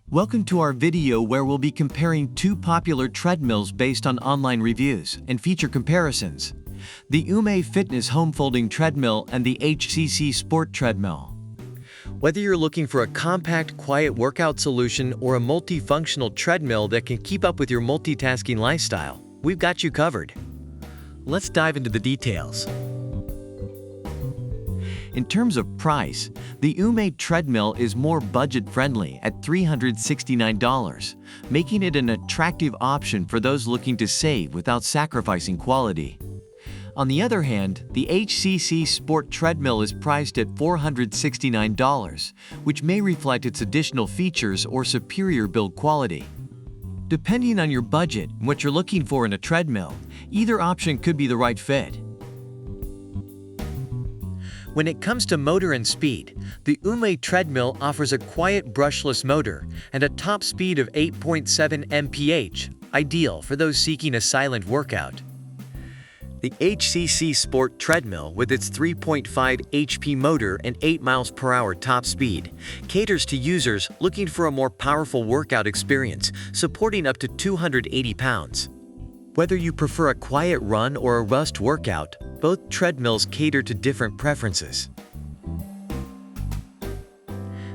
Welcome to our video where we'll be comparing two popular treadmills based on online reviews and feature comparisons: the UMAY Fitness Home Folding Treadmill and the Hccsport Treadmill. Whether you're looking for a compact, quiet workout solution or a multifunctional treadmill that can keep up with your multitasking lifestyle, we've got you covered. Let's dive into the details. In terms of price, the UMAY treadmill is more budget-friendly at $369, making it an attractive option for those looking to save without sacrificing quality. On the other hand, the Hccsport Treadmill is priced at $469, which may reflect its additional features or superior build quality. Depending on your budget and what you're looking for in a treadmill, either option could be the right fit. When it comes to motor and speed, the UMAY treadmill offers a quiet brushless motor and a top speed of 8.7 mph, ideal for those seeking a silent workout. The Hccsport Treadmill, with its 3.5 HP motor and 8 miles per hour top speed, caters to users looking for a more powerful workout experience, supporting up to 280 pounds. Whether you prefer a quiet run or a rust workout, both treadmills cater to different preferences.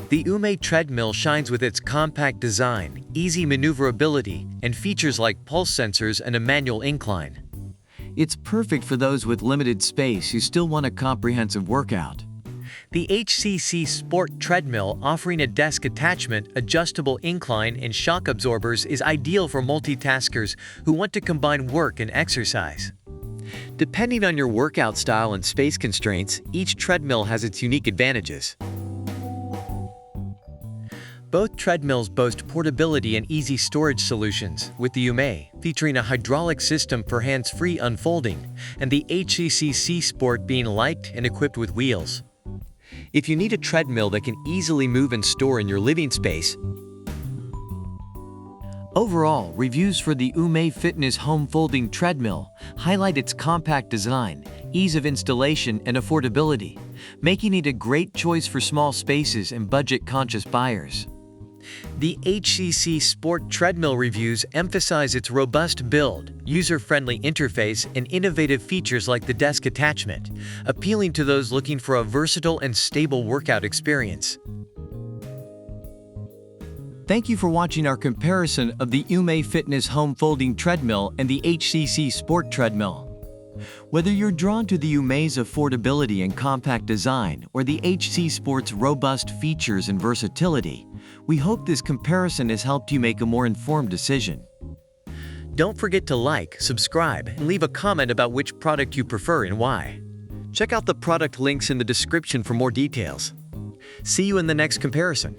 The UMAY treadmill shines with its compact design, easy maneuverability, and features like pulse sensors and a manual incline. It's perfect for those with limited space who still want a comprehensive workout. The Hccsport Treadmill, offering a desk attachment, adjustable incline, and shock absorbers, is ideal for multitaskers who want to combine work and exercise. Depending on your workout style and space constraints, each treadmill has its unique advantages. Both treadmills boast portability and easy storage solutions, with the UMAY featuring a hydraulic system for hands-free unfolding, and the Hccsport being light and equipped with wheels. If you need a treadmill that can easily move and store in your living space. Overall, reviews for the UMAY Fitness Home Folding Treadmill highlight its compact design, ease of installation, and affordability, making it a great choice for small spaces and budget-conscious buyers. The Hccsport Treadmill reviews emphasize its robust build, user-friendly interface, and innovative features like the desk attachment, appealing to those looking for a versatile and stable workout experience. Thank you for watching our comparison of the UMAY Fitness Home Folding Treadmill and the Hccsport Treadmill. Whether you're drawn to the UMAY's affordability and compact design or the Hcsport's robust features and versatility, we hope this comparison has helped you make a more informed decision. Don't forget to like, subscribe, and leave a comment about which product you prefer and why. Check out the product links in the description for more details. See you in the next comparison.